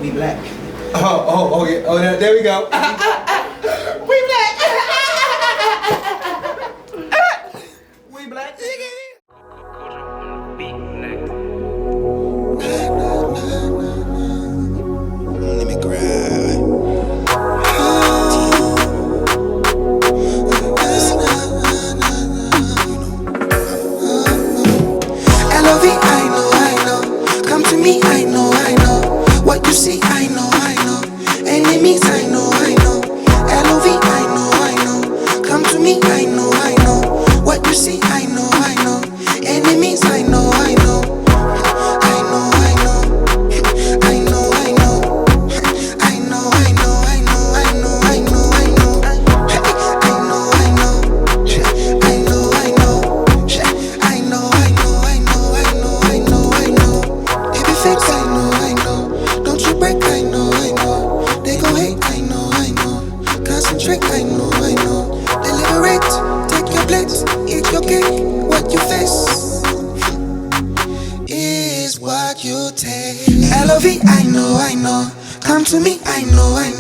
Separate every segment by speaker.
Speaker 1: We black.
Speaker 2: Oh, yeah. Oh, there we go. We black. We black.
Speaker 1: Let me cry. LOV, I know. Come to me, I know. What you see, I know. Enemies, I know. LOV, I know. Come to me, I know. What you see, I know. Enemies, I know. I know. LOV, I know. Come to me, I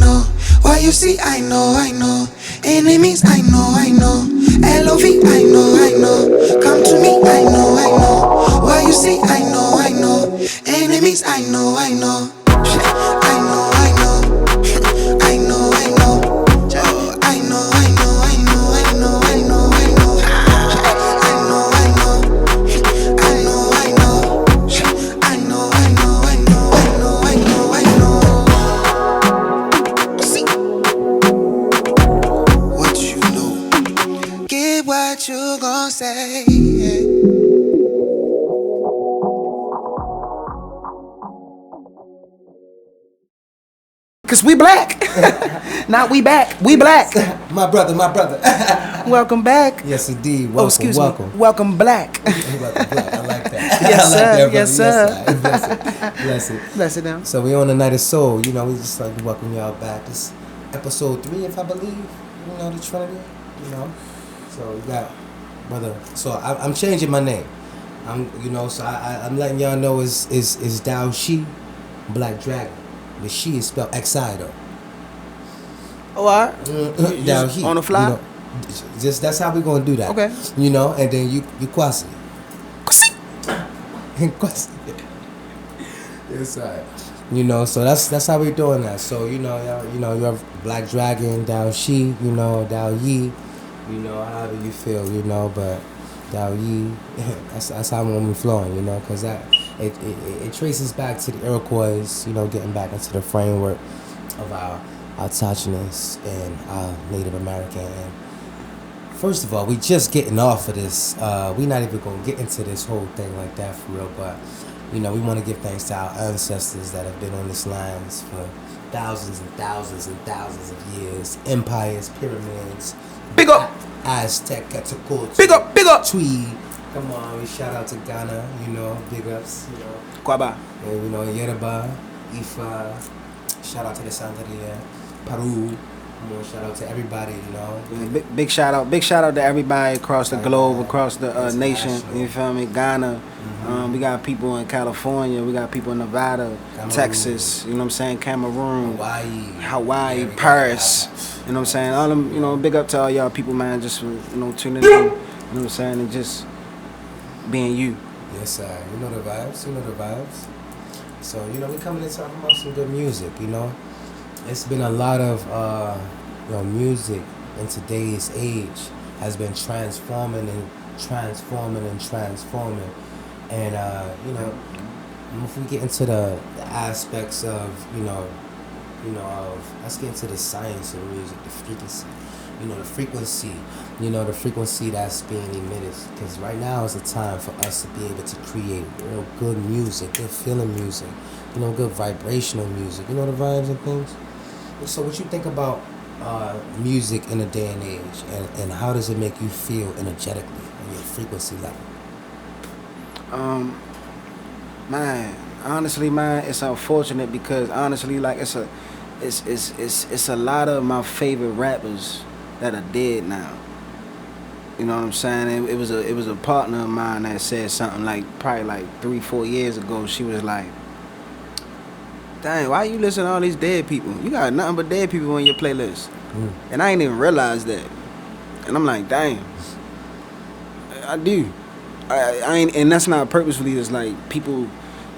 Speaker 1: know. What you see, I know. Enemies, I know. LOV, I know. Come to me, I know. What you see, I know. Enemies, I know. I know. What you gon' say?
Speaker 2: Cause we black. Not we back. We black.
Speaker 1: My brother.
Speaker 2: Welcome back.
Speaker 1: Yes, indeed. Welcome,
Speaker 2: excuse
Speaker 1: welcome.
Speaker 2: me. Welcome black.
Speaker 1: Welcome black. I like that.
Speaker 2: Yes,
Speaker 1: I like
Speaker 2: sir.
Speaker 1: that,
Speaker 2: Yes, sir.
Speaker 1: Bless it.
Speaker 2: Bless it down.
Speaker 1: So we on the Night of Soul. You know, we just like to welcome y'all back. This episode 3, if I believe. You know, the Trinity. You know. So we got brother. So I'm changing my name. I'm letting y'all know is Dao Shi, Black Dragon. The She is spelled Xi though.
Speaker 2: Oh, all right.
Speaker 1: Dao Shi.
Speaker 2: On the fly.
Speaker 1: You know, just that's how we gonna do that.
Speaker 2: Okay.
Speaker 1: You know, and then you Kwasi.
Speaker 2: Kwasi.
Speaker 1: Kwasi. Yes, right. You know, so that's how we doing that. So you know, you have Black Dragon, Dao Shi, you know, Dao Yi. You know, however you feel, you know, but Dao Yi, that's how I'm gonna be flowing, you know, because it traces back to the Iroquois, you know, getting back into the framework of our autochthonous and our Native American. And first of all, we just getting off of this. We not even gonna get into this whole thing like that for real, but you know, we want to give thanks to our ancestors that have been on this lands for thousands and thousands and thousands of years, empires, pyramids.
Speaker 2: Big up.
Speaker 1: Aztec, Quetzalcoatl.
Speaker 2: Big up.
Speaker 1: Tweed. Come on, we shout out to Ghana, you know, big ups, you know.
Speaker 2: Kwaba.
Speaker 1: And, you know, Yoruba, Ifa. Shout out to the Santeria, Peru. You know, shout out to everybody, you know.
Speaker 3: Yeah, big shout out to everybody across the globe, across the nation. You feel me? Ghana. We got people in California. We got people in Nevada,
Speaker 1: Cameroon.
Speaker 3: Texas. You know what I'm saying? Cameroon, Hawaii,
Speaker 1: yeah,
Speaker 3: Paris. You know what I'm saying? All them. You know, big up to all y'all people, man. Just tuning in. You know what I'm saying? And just being you.
Speaker 1: Yes, sir. You know the vibes. So you know, we coming in talking about some good music. You know, it's been a lot of music in today's age has been transforming. And you know, if we get into the aspects of let's get into the science of music, the frequency that's being emitted. Because right now is the time for us to be able to create real good music, good feeling music, you know, good vibrational music. You know the vibes and things. So what you think about music in a day and age, and how does it make you feel energetically on your frequency level?
Speaker 3: Man, honestly, it's unfortunate because honestly, like it's a lot of my favorite rappers that are dead now. You know what I'm saying? It was a partner of mine that said something like probably like 3-4 years ago. She was like, dang, why you listen to all these dead people? You got nothing but dead people on your playlist. And I ain't even realized that. And I'm like, dang, I do. I ain't, and that's not purposefully. It's like people,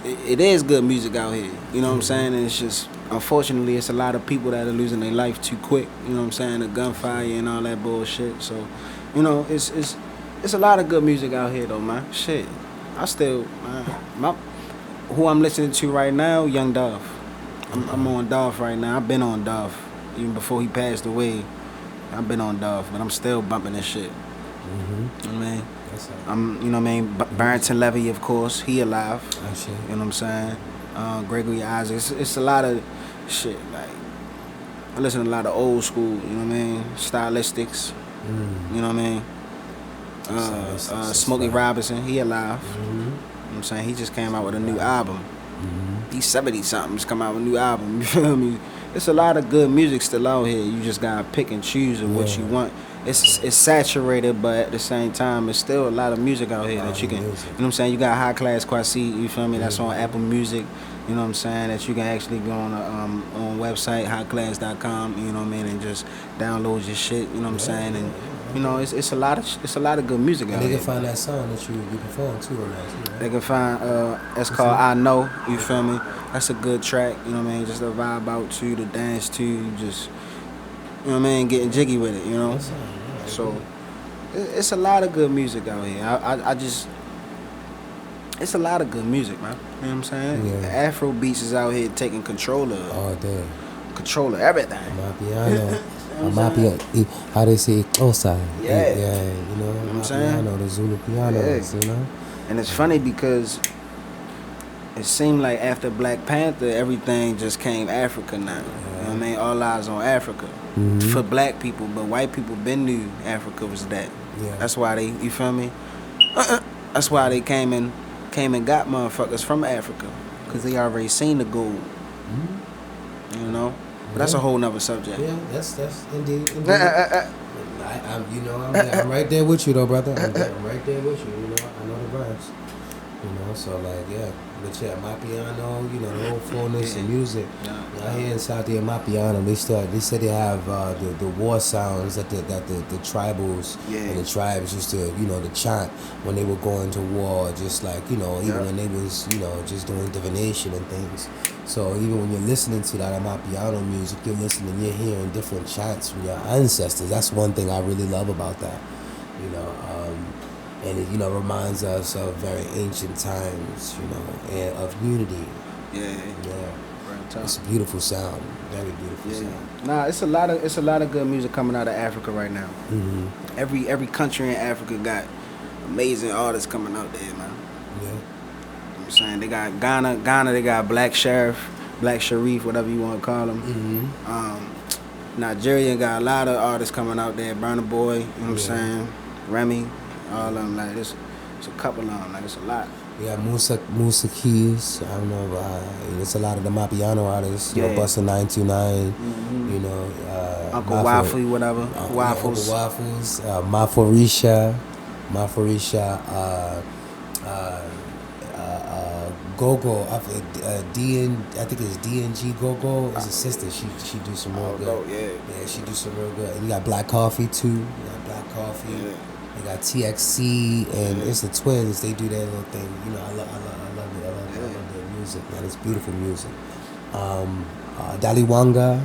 Speaker 3: it is good music out here. You know what I'm saying? And it's just, unfortunately, it's a lot of people that are losing their life too quick. You know what I'm saying? The gunfire and all that bullshit. So, you know, it's a lot of good music out here though, man. Shit, I still, who I'm listening to right now, Young Dolph. I'm on Dolph right now. I've been on Dolph even before he passed away. I've been on Dolph, but I'm still bumping this shit. You know what I mean? You know what I mean? Barrington Levy, of course, he alive. You know what I'm saying? Gregory Isaacs. It's a lot of shit. Like, I listen to a lot of old school. You know what I mean? Stylistics. You know what I mean? Smokey Robinson, he alive. You know what I'm saying? He just came out with a new album. He's 70 something. Just come out with a new album. You feel me? It's a lot of good music still out here. You just gotta pick and choose of what you want. It's saturated, but at the same time, it's still a lot of music out here that you can. You know what I'm saying? You got High Class Kwasi. You feel me? That's on Apple Music. You know what I'm saying? That you can actually go on website highclass.com. You know what I mean? And just download your shit. You know what I'm saying? And you know, it's a lot of good music out here.
Speaker 1: They can find that song that you perform too on that too, right?
Speaker 3: They can find it's called I Know. You feel me? That's a good track. You know what I mean? Just to vibe out to, to dance to, you just, you know what I mean, getting jiggy with it. You know. So it's a lot of good music out here. I just, it's a lot of good music, man. You know what I'm saying?
Speaker 1: Yeah.
Speaker 3: The Afro beats is out here taking control of
Speaker 1: all day.
Speaker 3: Control of everything.
Speaker 1: How they say Klass.
Speaker 3: Yeah.
Speaker 1: You know
Speaker 3: what I'm saying?
Speaker 1: Piano, the Zulu pianos, you know.
Speaker 3: And it's funny because it seemed like after Black Panther, everything just came Africa now. You know what I mean? All eyes on Africa. For black people, but white people been knew Africa was that.
Speaker 1: Yeah.
Speaker 3: That's why they, you feel me? That's why they came and got motherfuckers from Africa, because they already seen the gold. You know? But that's a whole nother subject.
Speaker 1: Yeah, that's indeed. I'm right there with you though, brother. I'm right there with you. You know, I know the rhymes. You know, so like, yeah. But yeah, Mapiano, you know, the whole fullness of music. Out here in South there, Mapiano, they said they have the war sounds that the tribals and the tribes used to, you know, to chant when they were going to war, just like, you know, even when they was, you know, just doing divination and things. So even when you're listening to that Mapiano music, you're hearing different chants from your ancestors. That's one thing I really love about that, you know. And it, you know, reminds us of very ancient times, you know, and of unity. Yeah. It's a beautiful sound, very beautiful sound.
Speaker 3: Nah, it's a lot of good music coming out of Africa right now. Every country in Africa got amazing artists coming out there, man.
Speaker 1: Yeah.
Speaker 3: You know what I'm saying? They got Ghana, they got Black Sharif, whatever you want to call him. Nigeria got a lot of artists coming out there. Burna Boy, you know what I'm saying? Remy. All of them, like it's a couple of them, like it's a lot.
Speaker 1: Yeah, Musa Keys. I don't know. It's a lot of the Mapiano artists. You know, Busta 929. You know,
Speaker 3: Uncle Waffle, whatever. Waffles.
Speaker 1: Uncle Waffles. Maforisha. Gogo. I think it's DNG Gogo. It's a sister. She do some real good. Yeah, she do some real good. And you got Black Coffee too. You got Black Coffee.
Speaker 3: Yeah.
Speaker 1: They got TXC and it's the twins. They do their little thing. You know, I love it. I love their music, man. It's beautiful music. Daliwanga.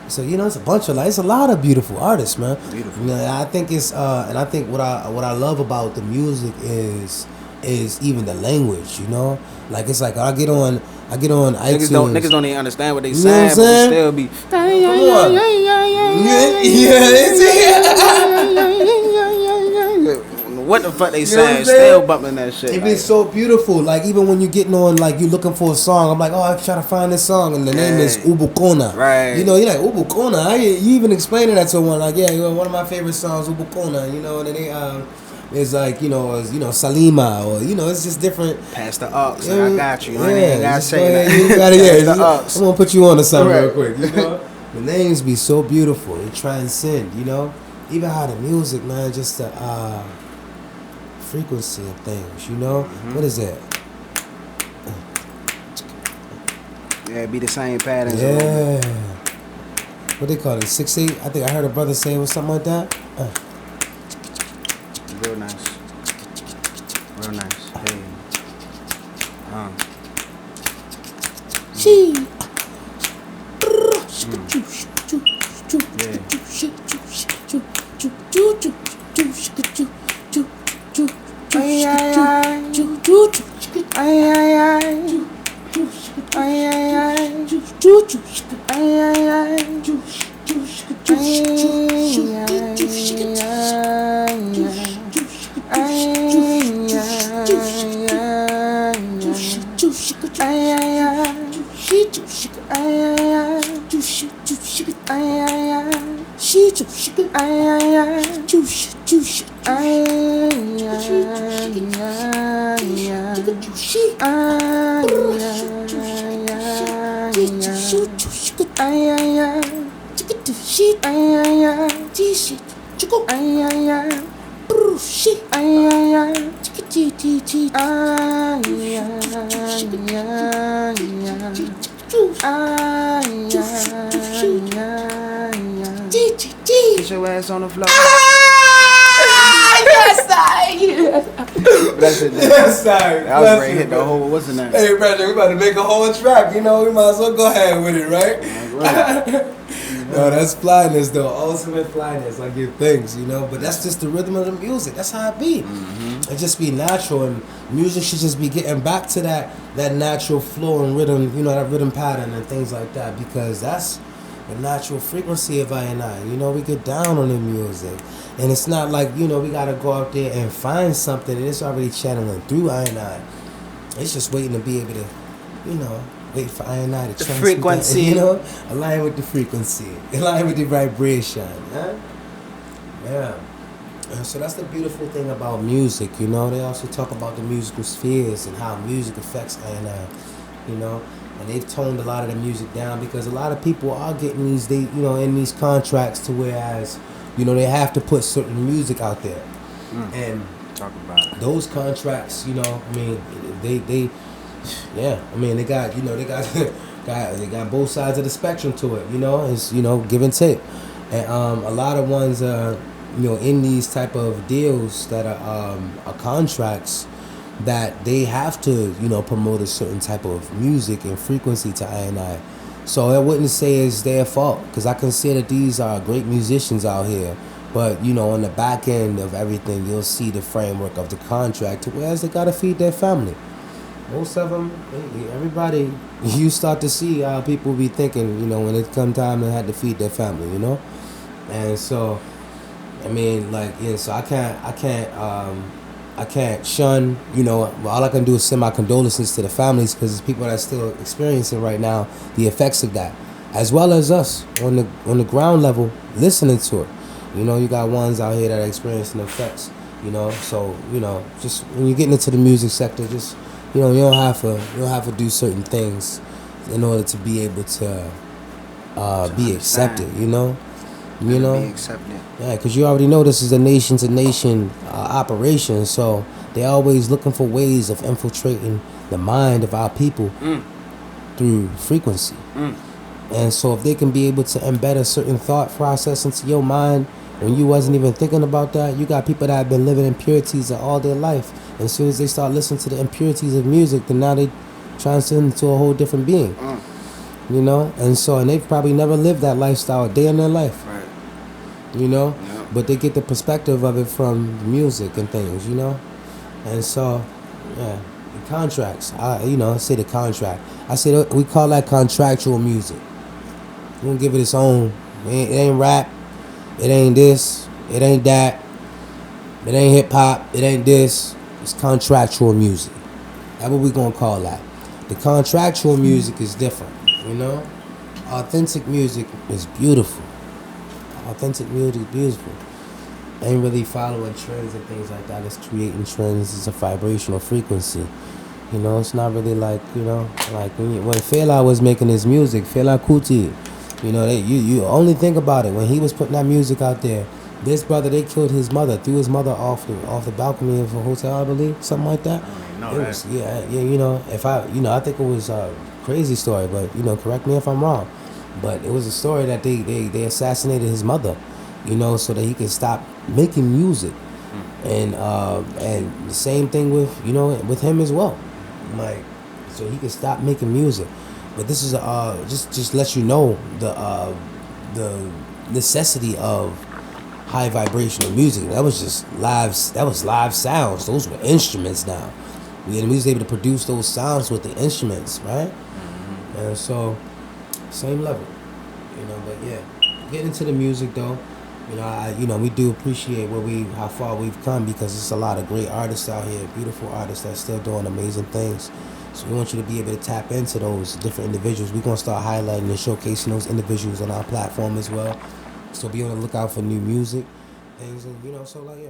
Speaker 1: So you know, it's a lot of beautiful artists, man.
Speaker 3: Beautiful.
Speaker 1: You know, I think it's and I think what I love about the music is even the language. You know, like it's like I get on iTunes.
Speaker 3: Niggas don't even understand what they saying, but we still be. What the fuck they saying? Still bumping that shit.
Speaker 1: It be so beautiful. Like even when you getting on, like you looking for a song, I'm like, oh, I'm trying to find this song, and the name is Ubukona.
Speaker 3: Right.
Speaker 1: You know, you're like Ubukona. You even explaining that to one, like, yeah, you know, one of my favorite songs, Ubukona. You know, and then they it's like, you know, Salima, or you know, it's just different.
Speaker 3: Pass the ox. I got you. I ain't gotta say that.
Speaker 1: You gotta, I'm gonna put you on to something real quick. You know, the names be so beautiful. They transcend. You know, even how the music, man, just the frequency of things. You know, what is that?
Speaker 3: Yeah, be the same patterns. A little bit.
Speaker 1: Yeah. What they call it? 6/8? I think I heard a brother say it was something like that.
Speaker 3: Real nice. Real nice. Hey.
Speaker 1: She.
Speaker 3: Get your ass on the floor. That's it.
Speaker 1: Yes, sorry.
Speaker 3: I was ready to hit the whole. What's the name?
Speaker 1: Hey, brother, we about to make a whole track. You know, we might as well go ahead with it, right? No, that's flyness, though. Ultimate flyness, like your things, you know. But that's just the rhythm of the music. That's how it be. It just be natural, and music should just be getting back to that natural flow and rhythm, you know, that rhythm pattern and things like that, because that's the natural frequency of I and I. You know, we get down on the music, and it's not like, you know, we gotta go out there and find something, and it's already channeling through I and I. It's just waiting to be able to, you know, wait for I and I to transmit
Speaker 3: frequency.
Speaker 1: that, you know, align with the frequency, align with the vibration, huh? Yeah. And so that's the beautiful thing about music, you know. They also talk about the musical spheres and how music affects I and I, you know. And they've toned a lot of the music down because a lot of people are getting these, in these contracts to whereas, you know, they have to put certain music out there. And
Speaker 3: Talk about it.
Speaker 1: those contracts, you know, I mean, they I mean, they got, you know, they got they got both sides of the spectrum to it, you know. It's, you know, give and take. And a lot of ones, you know, in these type of deals that are contracts, that they have to, you know, promote a certain type of music and frequency to I and I. So I wouldn't say it's their fault, because I consider these are great musicians out here. But, you know, on the back end of everything, you'll see the framework of the contract, whereas they got to feed their family. Most of them, everybody, you start to see how people be thinking, you know, when it come time they had to feed their family, you know? And so, I mean, like, yeah, so I can't shun, you know, all I can do is send my condolences to the families, because it's people that's still experiencing right now the effects of that, as well as us on the ground level listening to it. You know, you got ones out here that are experiencing the effects, you know. So, you know, just when you're getting into the music sector, just, you know, you don't have to do certain things in order to be able to be accepted, you know. You know,
Speaker 3: Be accepted.
Speaker 1: yeah, because you already know this is a nation-to-nation operation, so they're always looking for ways of infiltrating the mind of our people through frequency. And so if they can be able to embed a certain thought process into your mind when you wasn't even thinking about that, you got people that have been living impurities all their life. And as soon as they start listening to the impurities of music, then now they transcend into a whole different being. You know, and they've probably never lived that lifestyle a day in their life.
Speaker 3: Right.
Speaker 1: You know,
Speaker 3: Yeah.
Speaker 1: but they get the perspective of it from the music and things, you know. And so, yeah, the contracts. I say the contract. I say we call that contractual music. We don't give it its own. It ain't rap. It ain't this. It ain't that. It ain't hip hop. It ain't this. It's contractual music. That's what we gonna call that. The contractual music is different, you know. Authentic music is beautiful. Authentic music is beautiful. Ain't really following trends and things like that. It's creating trends. It's a vibrational frequency. You know, it's not really like, you know, like when Fela was making his music, Fela Kuti, you know, you only think about it when he was putting that music out there. This brother, they killed his mother, threw his mother off the balcony of a hotel, I believe, something like that.
Speaker 2: know
Speaker 1: It
Speaker 2: that.
Speaker 1: was, yeah, you know, I think it was a crazy story, but you know, correct me if I'm wrong. But it was a story that they assassinated his mother, you know, so that he could stop making music, and the same thing with with him as well, like so he could stop making music. But this is just let you know the necessity of high vibrational music. That was just live. That was live sounds. Those were instruments now. We was able to produce those sounds with the instruments, right? And so, same level, you know. But yeah, getting into the music though, we do appreciate how far we've come, because there's a lot of great artists out here, beautiful artists that's still doing amazing things. So we want you to be able to tap into those different individuals. We're gonna start highlighting and showcasing those individuals on our platform as well. So be on the lookout for new music, things, and so like yeah.